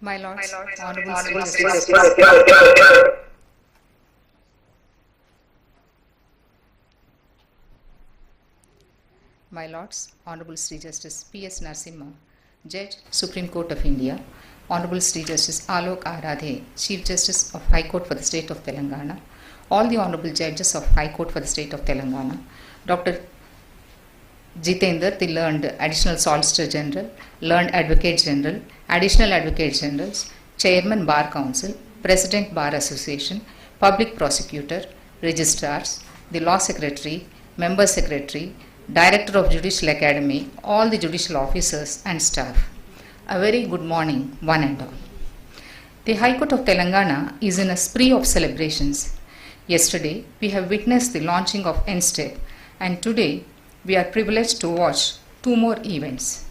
My Lords, Honorable Honorable Sri Sri Justice, Justice. My Lords, Honorable Sri Justice P.S. Narasimha, Judge, Supreme Court of India, Honorable Sri Justice Alok Aradhe, Chief Justice of High Court for the State of Telangana, all the Honorable Judges of High Court for the State of Telangana, Dr. Jitendra, the learned Additional Solicitor General, learned Advocate General, Additional Advocate Generals, Chairman Bar Council, President Bar Association, Public Prosecutor, Registrars, the Law Secretary, Member Secretary, Director of Judicial Academy, all the judicial officers and staff. A very good morning, one and all. The High Court of Telangana is in a spree of celebrations. Yesterday, we have witnessed the launching of NSTEP, and today, we are privileged to watch two more events.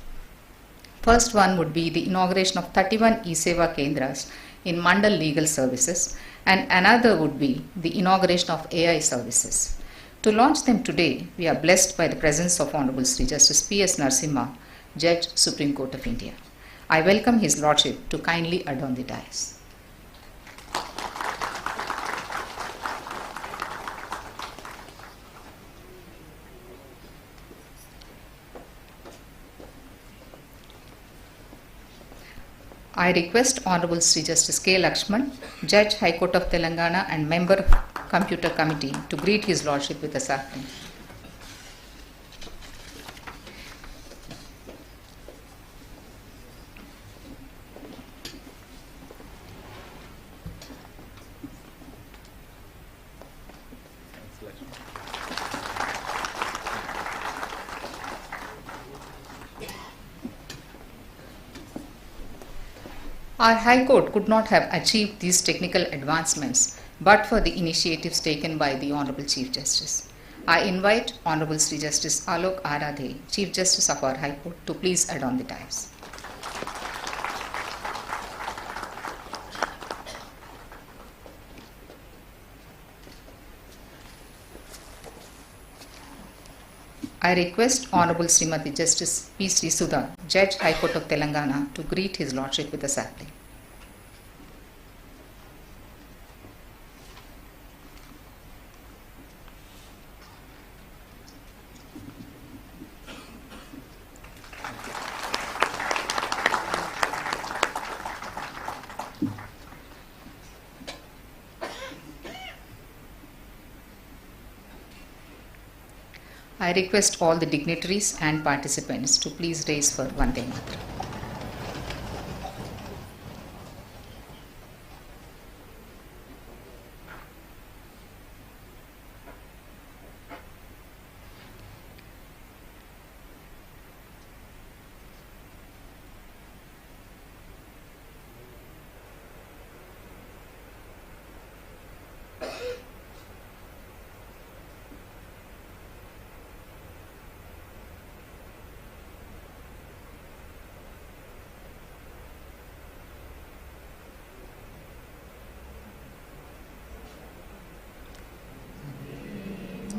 First one would be the inauguration of 31 e-Seva Kendras in Mandal Legal Services, and another would be the inauguration of AI services. To launch them today, we are blessed by the presence of Honorable Sri Justice P.S. Narasimha, Judge, Supreme Court of India. I welcome His Lordship to kindly adorn the dais. I request Honorable Sri Justice K. Lakshman, Judge, High Court of Telangana and Member of Computer Committee to greet His Lordship with a sacrament. Our High Court could not have achieved these technical advancements but for the initiatives taken by the Honorable Chief Justice. I invite Honorable Sri Justice Alok Aradhe, Chief Justice of our High Court, to please adorn the dais. I request Honorable Srimati Justice P. Sri Sudha, Judge, High Court of Telangana, to greet His Lordship with a sapling. I request all the dignitaries and participants to please raise for Vande Mataram.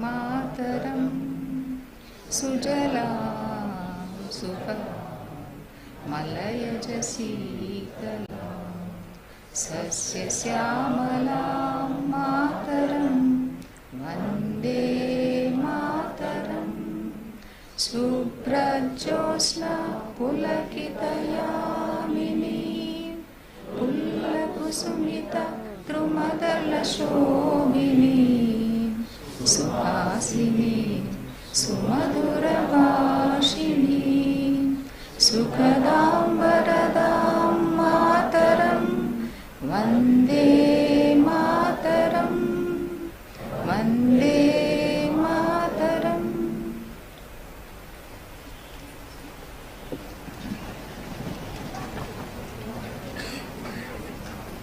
Mataram Sujala Sukha Malaya Jasitala Sasya Syamala Mataram Vande Mataram Suprajosna Pulakitayamini Pullakusumita Trumadala Shobini Suhasini, Sumadhuravashini, Sukhadam Varadam Mataram, Vande Mataram, Vande Mataram.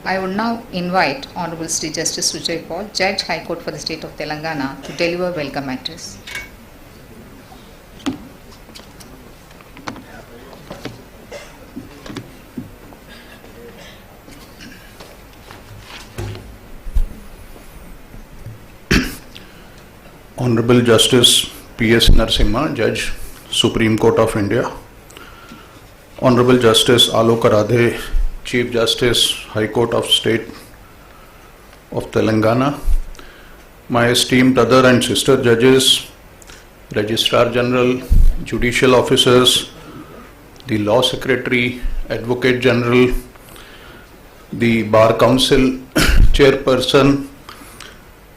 I would now invite Honorable Sri Justice Sujay Paul, Judge, High Court for the State of Telangana, to deliver welcome address. Honorable Justice P.S. Narasimha, Judge, Supreme Court of India. Honorable Justice Alok Aradhe, Chief Justice, High Court of State of Telangana, my esteemed brother and sister judges, Registrar General, Judicial Officers, the Law Secretary, Advocate General, the Bar Council Chairperson,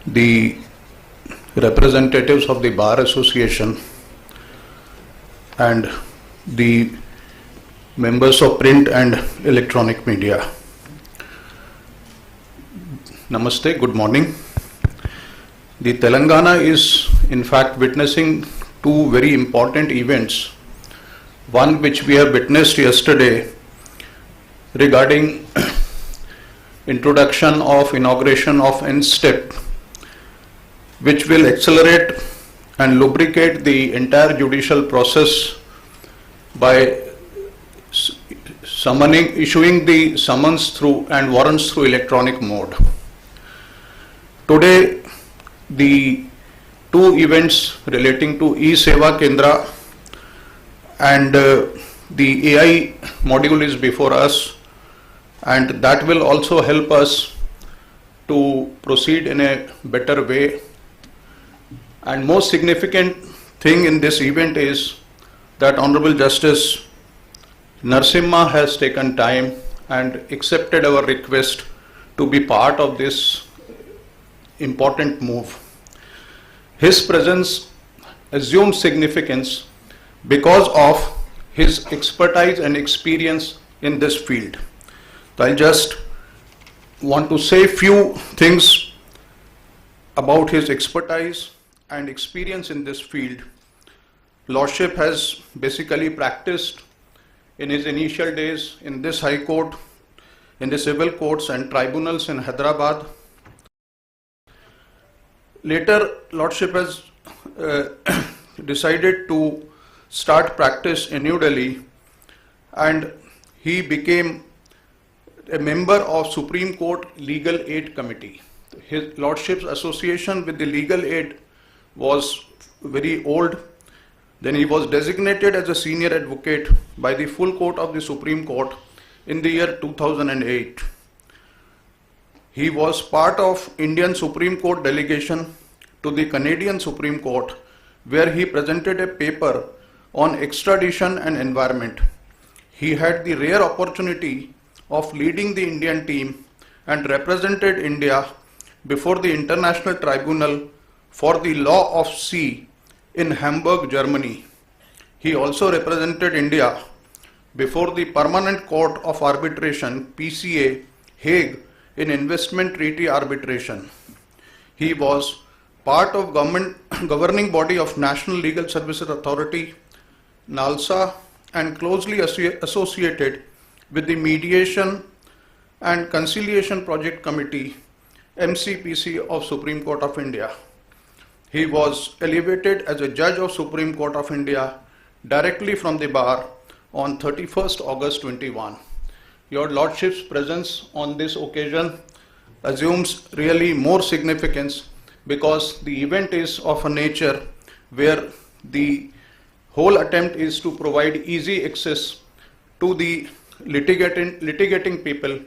the representatives of the Bar Association, and the members of print and electronic media. Namaste, good morning. The Telangana is in fact witnessing two very important events. One which we have witnessed yesterday regarding inauguration of N-step, which will accelerate and lubricate the entire judicial process by issuing the summons through and warrants through electronic mode. Today, the two events relating to e-Seva Kendra and the AI module is before us, and that will also help us to proceed in a better way. And most significant thing in this event is that Honorable Justice Narasimha has taken time and accepted our request to be part of this important move. His presence assumes significance because of his expertise and experience in this field. So I just want to say few things about his expertise and experience in this field. Lordship has basically practiced in his initial days in this High Court, in the civil courts and tribunals in Hyderabad. Later, Lordship has decided to start practice in New Delhi, and he became a member of Supreme Court Legal Aid Committee. His Lordship's association with the legal aid was very old. Then he was designated as a senior advocate by the full court of the Supreme Court in the year 2008. He was part of Indian Supreme Court delegation to the Canadian Supreme Court, where he presented a paper on extradition and environment. He had the rare opportunity of leading the Indian team and represented India before the International Tribunal for the Law of Sea in Hamburg, Germany. He also represented India before the Permanent Court of Arbitration, PCA, Hague, in investment treaty arbitration. He was part of governing body of National Legal Services Authority, NALSA, and closely associated with the Mediation and Conciliation Project Committee, MCPC of Supreme Court of India. He was elevated as a judge of Supreme Court of India directly from the bar on 31st August 21. Your Lordship's presence on this occasion assumes really more significance because the event is of a nature where the whole attempt is to provide easy access to the litigating people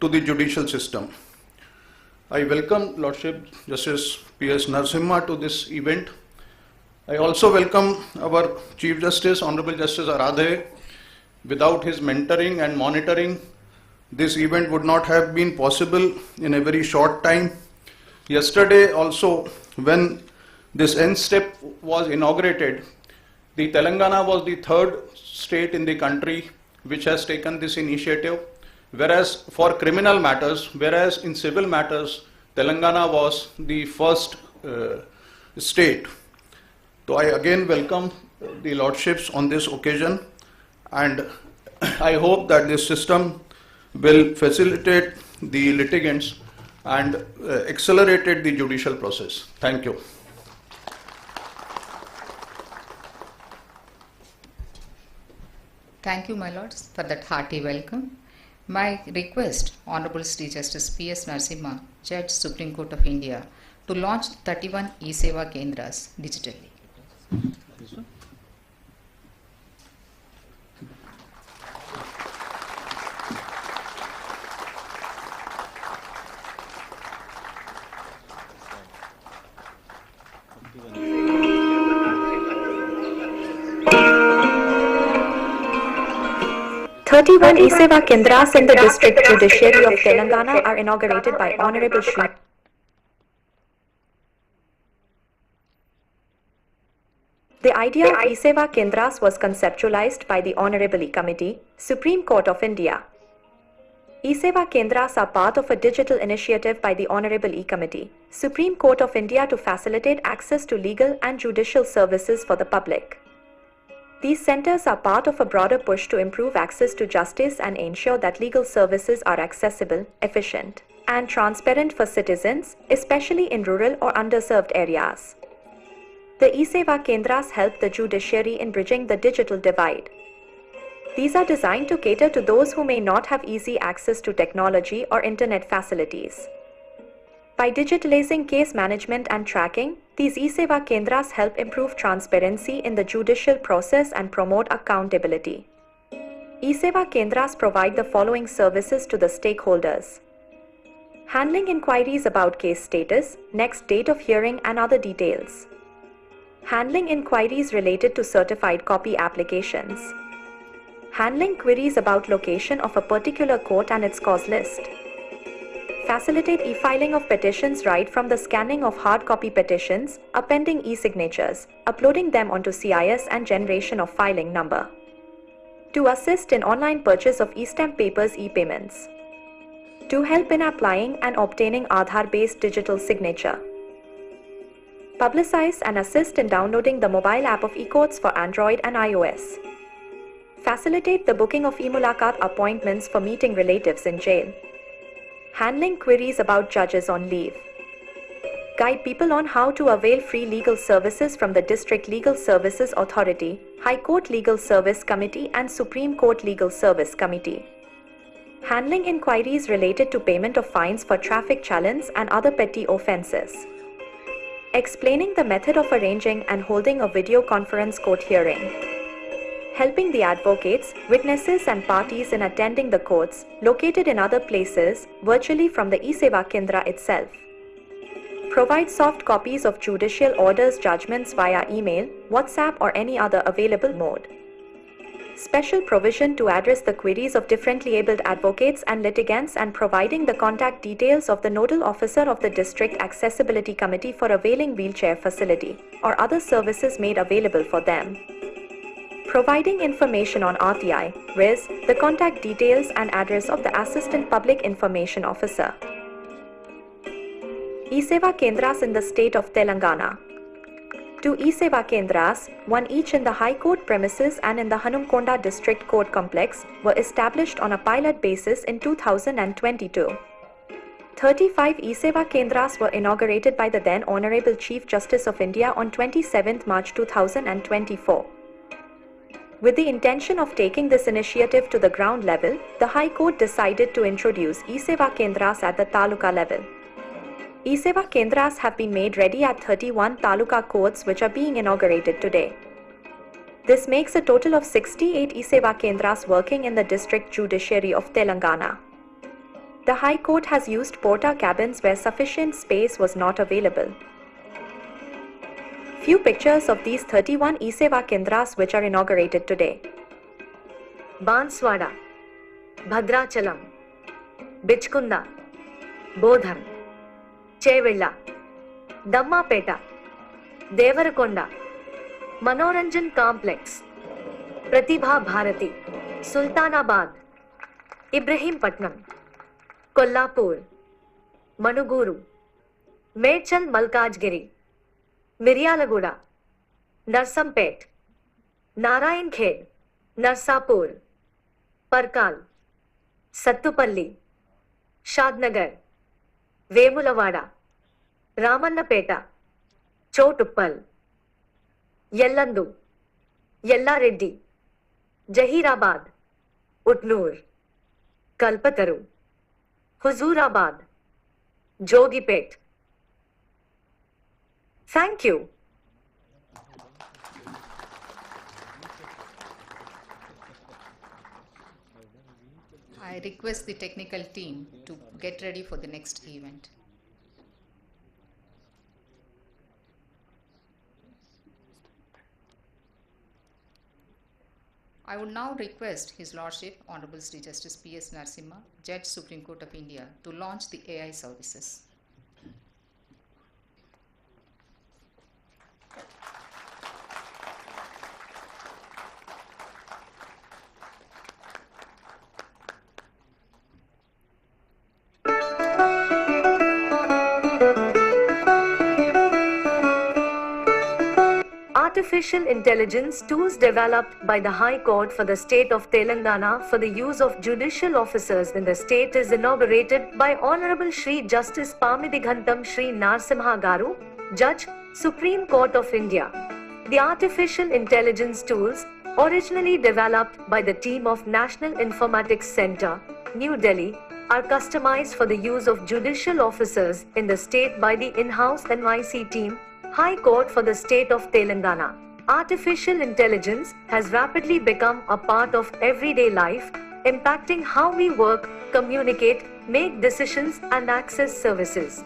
to the judicial system. I welcome Lordship Justice P.S. Narasimha to this event. I also welcome our Chief Justice, Honorable Justice Aradhe. Without his mentoring and monitoring, this event would not have been possible in a very short time. Yesterday also, when this N-step was inaugurated, the Telangana was the third state in the country which has taken this initiative, whereas for criminal matters, whereas in civil matters, Telangana was the first state. So I again welcome the Lordships on this occasion, and I hope that this system will facilitate the litigants and accelerated the judicial process. Thank you. Thank you, my lords, for that hearty welcome. My request, Honorable Sri Justice P.S. Narasimha, Judge, Supreme Court of India, to launch 31 e-Seva Kendras digitally. 31 e-Seva Kendras in the District Judiciary of Telangana are inaugurated by Honorable Shri. The idea of e-Seva Kendras was conceptualized by the Honorable E-Committee, Supreme Court of India. e-Seva Kendras are part of a digital initiative by the Honorable E-Committee, Supreme Court of India to facilitate access to legal and judicial services for the public. These centers are part of a broader push to improve access to justice and ensure that legal services are accessible, efficient, and transparent for citizens, especially in rural or underserved areas. The e-Seva Kendras help the judiciary in bridging the digital divide. These are designed to cater to those who may not have easy access to technology or internet facilities. By digitalizing case management and tracking, these e-Seva Kendras help improve transparency in the judicial process and promote accountability. e-Seva Kendras provide the following services to the stakeholders: handling inquiries about case status, next date of hearing and other details; handling inquiries related to certified copy applications; handling queries about location of a particular court and its cause list; facilitate e-filing of petitions right from the scanning of hard copy petitions, appending e-signatures, uploading them onto CIS and generation of filing number; to assist in online purchase of e-stamp papers e-payments; to help in applying and obtaining Aadhaar-based digital signature; publicize and assist in downloading the mobile app of e-courts for Android and iOS; facilitate the booking of e-Mulakat appointments for meeting relatives in jail; handling queries about judges on leave; guide people on how to avail free legal services from the District Legal Services Authority, High Court Legal Service Committee and Supreme Court Legal Service Committee; handling inquiries related to payment of fines for traffic chalans and other petty offences; explaining the method of arranging and holding a video conference court hearing; helping the advocates, witnesses and parties in attending the courts, located in other places, virtually from the e-Seva Kendra itself; provide soft copies of judicial orders, judgments via email, WhatsApp or any other available mode; special provision to address the queries of differently abled advocates and litigants and providing the contact details of the nodal officer of the District Accessibility Committee for availing wheelchair facility or other services made available for them; providing information on RTI, RIS, the contact details and address of the Assistant Public Information Officer. e-Seva Kendras in the state of Telangana. 2 e-Seva Kendras, one each in the High Court premises and in the Hanumkonda District Court Complex, were established on a pilot basis in 2022. 35 e-Seva Kendras were inaugurated by the then Honorable Chief Justice of India on 27 March 2024. With the intention of taking this initiative to the ground level, the High Court decided to introduce e-Seva Kendras at the Taluka level. e-Seva Kendras have been made ready at 31 Taluka courts which are being inaugurated today. This makes a total of 68 e-Seva Kendras working in the District Judiciary of Telangana. The High Court has used porta cabins where sufficient space was not available. Few pictures of these 31 e-Seva Kendras which are inaugurated today. Banswada, Bhadrachalam, Bichkunda, Bodham, Chevilla, Dammapeta, Devarakonda, Manoranjan Complex, Pratibha Bharati, Sultanabad, Ibrahimpatnam, Kollapur, Manuguru, Medchal Malkajgiri, Miryalaguda, Narsampet, Narayan Khed, Narsapur, Parkal, Sattupalli, Shadnagar, Vemulavada, Ramannapeta, Chotuppal, Yellandu, Yellareddy, Jahirabad, Utnur, Kalpataru, Huzurabad, Jogipet. Thank you. I request the technical team to get ready for the next event. I would now request His Lordship Honorable Sri Justice P.S. Narasimha, Judge Supreme Court of India, to launch the AI services. Artificial intelligence tools developed by the High Court for the state of Telangana for the use of judicial officers in the state is inaugurated by Honorable Shri Justice Pamidighantam Shri Narasimha Garu, Judge, Supreme Court of India. The artificial intelligence tools, originally developed by the team of National Informatics Center, New Delhi, are customized for the use of judicial officers in the state by the in-house NYC team, High Court for the state of Telangana. Artificial intelligence has rapidly become a part of everyday life, impacting how we work, communicate, make decisions and access services.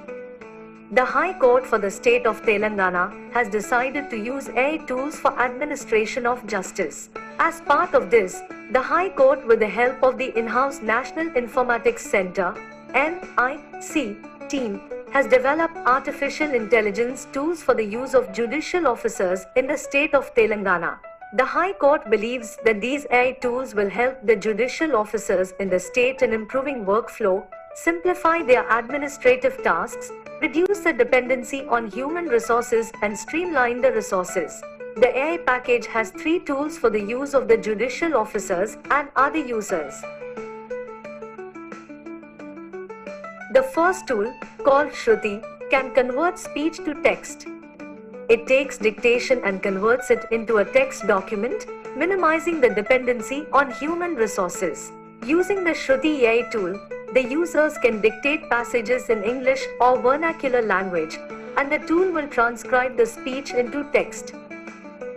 The High Court for the state of Telangana has decided to use AI tools for administration of justice. As part of this, the High Court, with the help of the in-house National Informatics Center, NIC team, has developed artificial intelligence tools for the use of judicial officers in the state of Telangana. The High Court believes that these AI tools will help the judicial officers in the state in improving workflow, simplify their administrative tasks, reduce the dependency on human resources and streamline the resources. The AI package has 3 tools for the use of the judicial officers and other users. The first tool, called Shruti, can convert speech to text. It takes dictation and converts it into a text document, minimizing the dependency on human resources. Using the Shruti AI tool, the users can dictate passages in English or vernacular language, and the tool will transcribe the speech into text.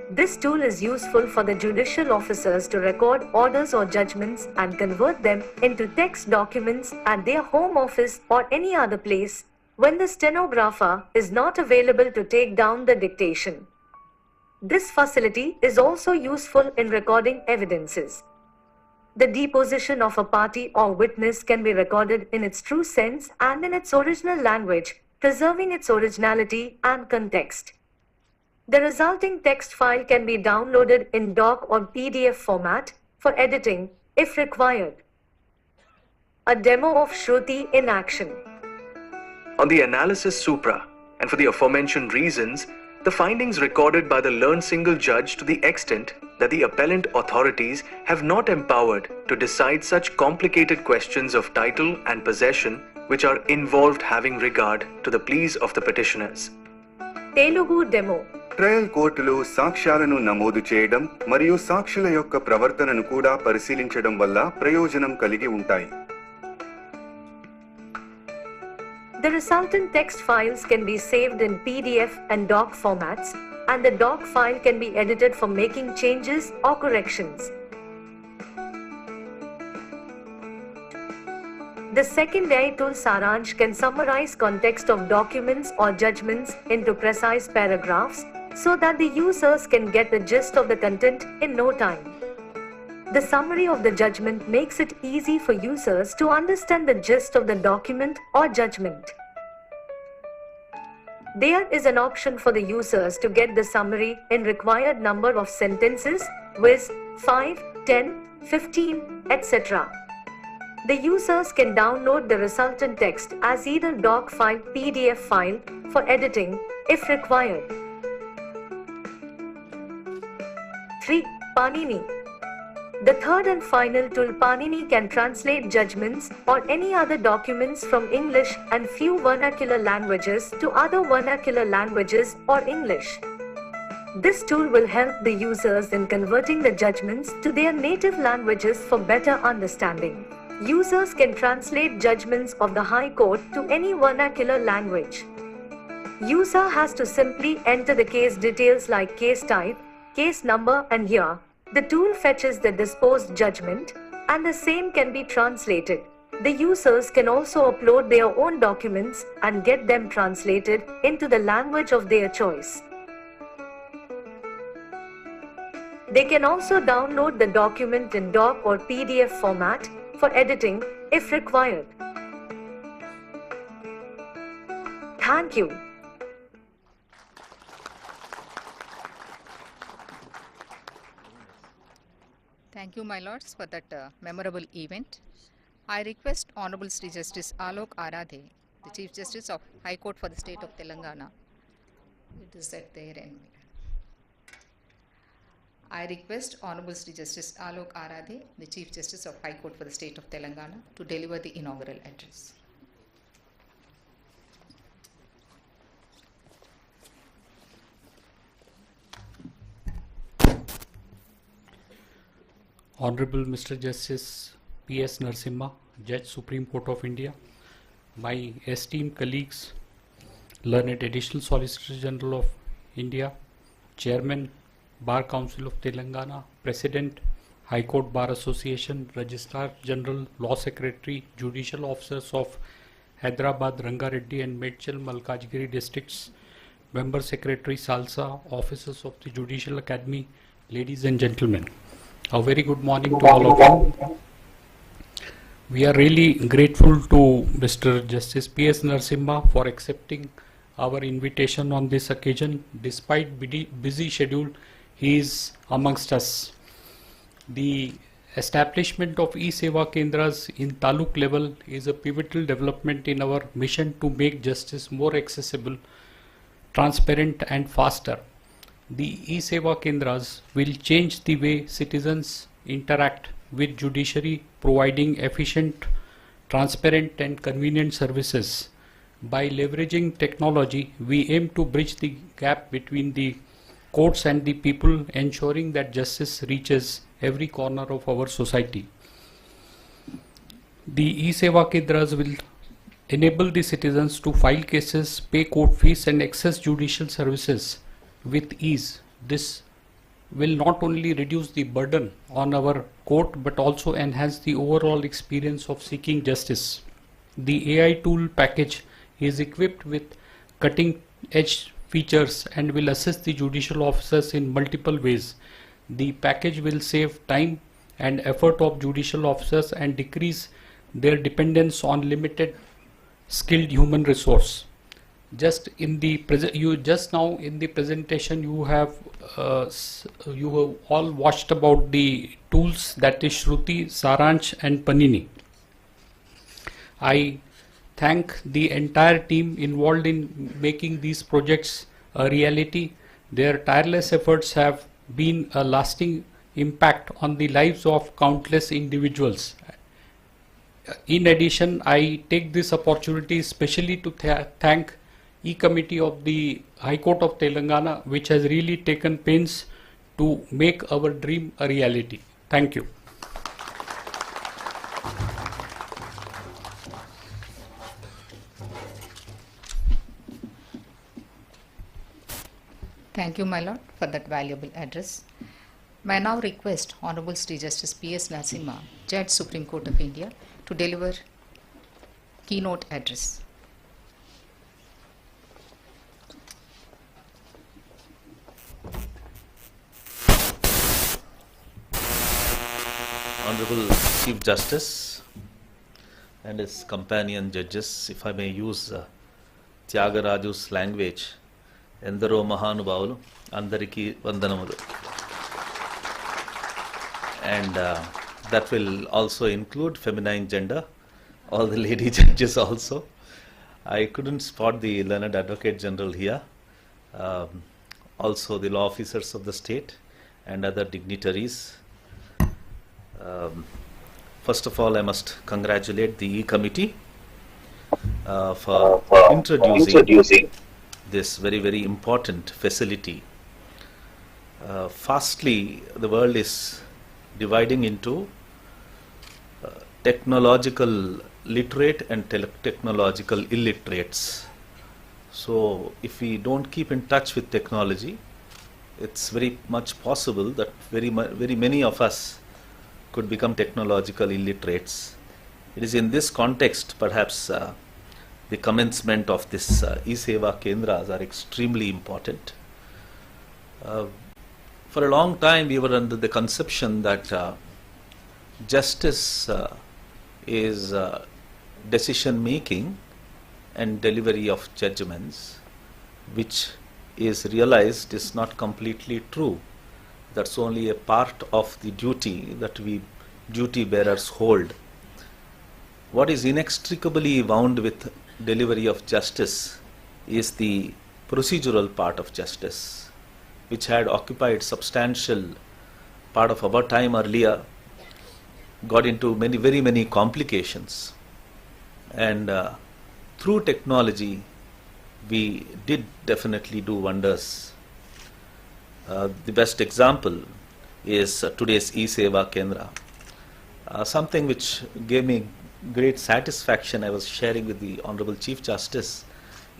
This tool is useful for the judicial officers to record orders or judgments and convert them into text documents at their home office or any other place when the stenographer is not available to take down the dictation. This facility is also useful in recording evidences. The deposition of a party or witness can be recorded in its true sense and in its original language, preserving its originality and context. The resulting text file can be downloaded in doc or PDF format for editing, if required. A demo of Shruti in action. On the analysis supra, and for the aforementioned reasons, the findings recorded by the learned single judge to the extent that the appellant authorities have not empowered to decide such complicated questions of title and possession which are involved having regard to the pleas of the petitioners. Telugu demo. Trial కోర్టులో సాక్ష్యాలను నమోదు చేయడం మరియు సాక్షుల యొక్క ప్రవర్తనను కూడా పరిశీలించడం వల్ల ప్రయోజనం కలిగి ఉంటాయి. The resultant text files can be saved in PDF and doc formats, and the doc file can be edited for making changes or corrections. The second AI tool Saransh can summarize context of documents or judgments into precise paragraphs so that the users can get the gist of the content in no time. The summary of the judgment makes it easy for users to understand the gist of the document or judgment. There is an option for the users to get the summary in required number of sentences, viz. 5, 10, 15, etc. The users can download the resultant text as either doc file, PDF file for editing if required. 3. Panini. The third and final tool, Panini, can translate judgments or any other documents from English and few vernacular languages to other vernacular languages or English. This tool will help the users in converting the judgments to their native languages for better understanding. Users can translate judgments of the High Court to any vernacular language. User has to simply enter the case details like case type, case number and year. The tool fetches the disposed judgment, and the same can be translated. The users can also upload their own documents and get them translated into the language of their choice. They can also download the document in doc or PDF format for editing if required. Thank you. Thank you, my lords, for that memorable event. I request Honorable Sri Justice Alok Aradhe, the Chief Justice of High Court for the State of Telangana. It is at their end. I request Honorable Sri Justice Alok Aradhe, the Chief Justice of High Court for the State of Telangana, to deliver the inaugural address. Honorable Mr. Justice P.S. Narasimha, Judge Supreme Court of India, my esteemed colleagues, learned Additional Solicitor General of India, Chairman, Bar Council of Telangana, President, High Court Bar Association, Registrar General, Law Secretary, Judicial Officers of Hyderabad, Ranga Reddy and Medchal, Malkajgiri districts, Member Secretary Salsa, officers of the Judicial Academy, ladies and gentlemen. A very good morning to all of you. We are really grateful to Mr. Justice P.S. Narasimha for accepting our invitation on this occasion. Despite busy schedule, he is amongst us. The establishment of e-Seva Kendras in Taluk level is a pivotal development in our mission to make justice more accessible, transparent and faster. The e-Seva Kendras will change the way citizens interact with judiciary, providing efficient, transparent and convenient services. By leveraging technology, we aim to bridge the gap between the courts and the people, ensuring that justice reaches every corner of our society. The e-Seva Kendras will enable the citizens to file cases, pay court fees and access judicial services with ease. This will not only reduce the burden on our court but also enhance the overall experience of seeking justice. The AI tool package is equipped with cutting-edge features and will assist the judicial officers in multiple ways. The package will save time and effort of judicial officers and decrease their dependence on limited skilled human resource. Just now in the presentation you have all watched about the tools, that is Shruti, Saransh and Panini. I thank the entire team involved in making these projects a reality. Their tireless efforts have been a lasting impact on the lives of countless individuals. In addition, I take this opportunity especially to thank E-Committee of the High Court of Telangana, which has really taken pains to make our dream a reality. Thank you. Thank you, my lord, for that valuable address. May I now request Honorable Sri Justice P.S. Narasimha, Judge Supreme Court of India, to deliver keynote address. Honorable Chief Justice and his companion judges, if I may use Tyagaraju's language, Endaro Mahanubhavulu, Andariki Vandanamudu. And that will also include feminine gender, all the lady judges also. I couldn't spot the learned Advocate General here, also the law officers of the state and other dignitaries. First of all, I must congratulate the E-Committee for introducing this very, very important facility. Fastly, the world is dividing into technological literate and technological illiterates. So if we don't keep in touch with technology, it's very much possible that very many of us could become technological illiterates. It is in this context, perhaps, the commencement of this e-Seva Kendras are extremely important. For a long time, we were under the conception that justice is decision making and delivery of judgments, which is realized is not completely true. That's only a part of the duty that we duty bearers hold. What is inextricably wound with delivery of justice is the procedural part of justice, which had occupied substantial part of our time earlier, got into very many complications, and through technology we did definitely do wonders. The best example is today's e-Seva Kendra. Something which gave me great satisfaction I was sharing with the Honorable Chief Justice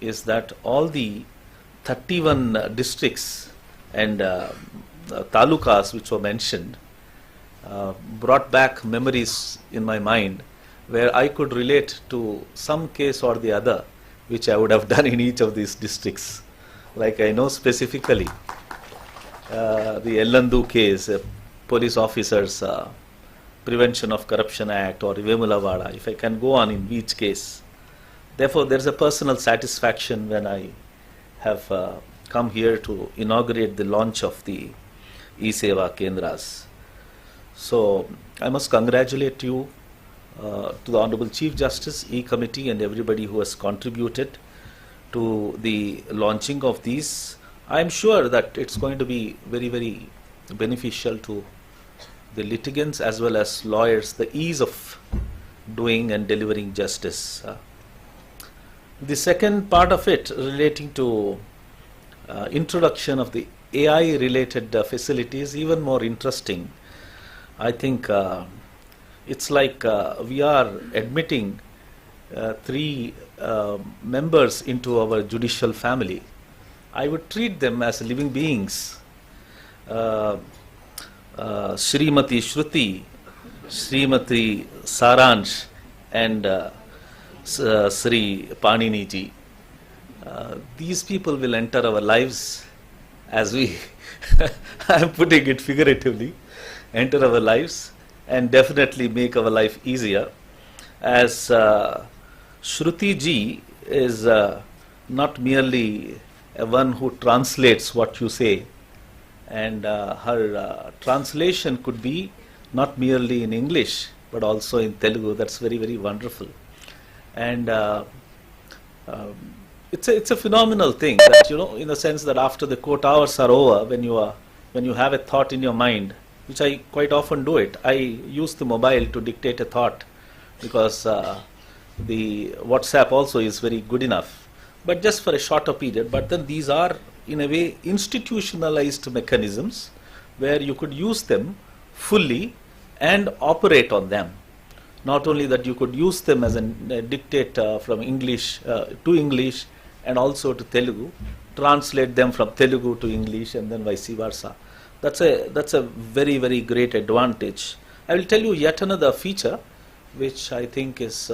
is that all the 31 districts and talukas which were mentioned brought back memories in my mind where I could relate to some case or the other which I would have done in each of these districts. Like I know specifically the Ellandu case, police officers Prevention of Corruption Act, or Vemulavada, if I can go on in each case. Therefore, there is a personal satisfaction when I have come here to inaugurate the launch of the e-Seva Kendras. So, I must congratulate you to the Honorable Chief Justice, E-Committee, and everybody who has contributed to the launching of these. I am sure that it's going to be very beneficial to the litigants as well as lawyers, the ease of doing and delivering justice. The second part of it relating to introduction of the AI related facilities, even more interesting. I think it's like we are admitting 3 members into our judicial family. I would treat them as living beings. Srimati Shruti, Srimati Saransh, and Sri Panini ji. These people will enter our lives as we, I am putting it figuratively, enter our lives and definitely make our life easier. As Shruti ji is not merely one who translates what you say, and her translation could be not merely in English but also in Telugu. That's very wonderful, and it's a phenomenal thing that, you know, in the sense that after the court hours are over, when you have a thought in your mind, which I quite often do it, I use the mobile to dictate a thought because the WhatsApp also is very good enough, but just for a shorter period. But then these are in a way institutionalized mechanisms where you could use them fully and operate on them. Not only that, you could use them as a dictate from English to English and also to Telugu, translate them from Telugu to English and then vice versa. That's a very great advantage. I will tell you yet another feature which I think is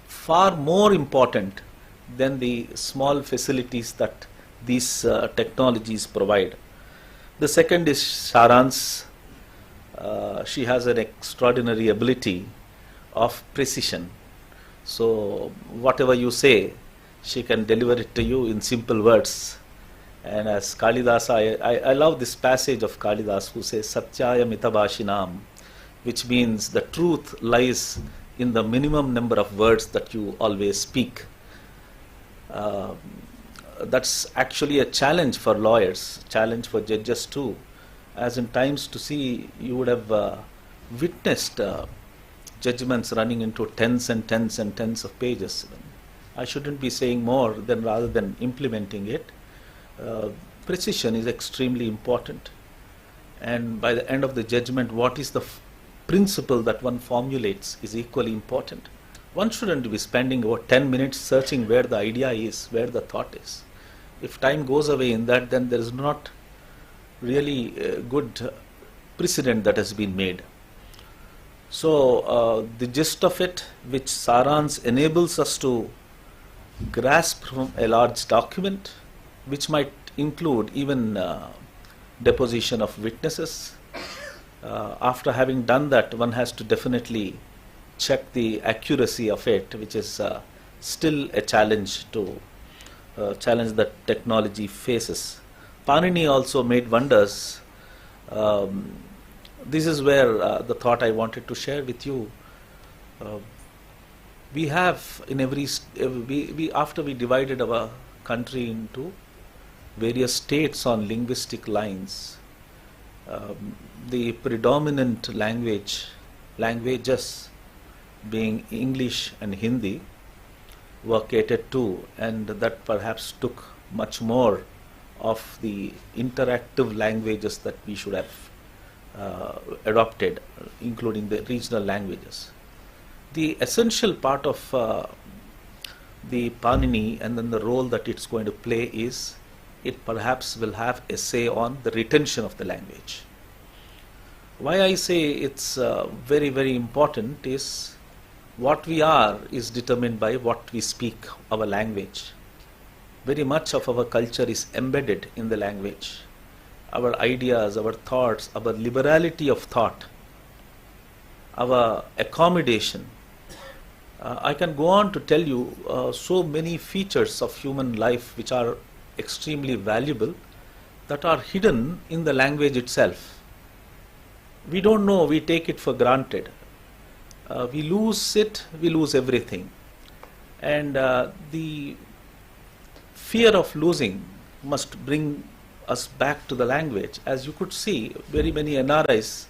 far more important than the small facilities that these technologies provide. The second is Saran's. She has an extraordinary ability of precision. So whatever you say, she can deliver it to you in simple words. And as Kalidasa, I love this passage of Kalidas who says Satyaya Mitabashinam, which means the truth lies in the minimum number of words that you always speak. That's actually a challenge for lawyers, challenge for judges too, as in times to see you would have witnessed judgments running into tens and tens and tens of pages. I shouldn't be saying more than rather than implementing it. Precision is extremely important, and by the end of the judgment, what is the principle that one formulates is equally important. One shouldn't be spending over 10 minutes searching where the idea is, where the thought is. If time goes away in that, then there is not really a good precedent that has been made. So the gist of it, which Sarans enables us to grasp from a large document, which might include even deposition of witnesses. After having done that, one has to definitely check the accuracy of it, which is still a challenge challenge that technology faces. Panini also made wonders. This is where the thought I wanted to share with you. We have in after we divided our country into various states on linguistic lines, the predominant languages being English and Hindi were catered to, and that perhaps took much more of the interactive languages that we should have adopted, including the regional languages. The essential part of the Panini and then the role that it's going to play is it perhaps will have a say on the retention of the language. Why I say it's very, very important is what we are is determined by what we speak, our language. Very much of our culture is embedded in the language. Our ideas, our thoughts, our liberality of thought, our accommodation. I can go on to tell you so many features of human life which are extremely valuable that are hidden in the language itself. We don't know, we take it for granted. We lose it, we lose everything. And the fear of losing must bring us back to the language. As you could see, very many NRIs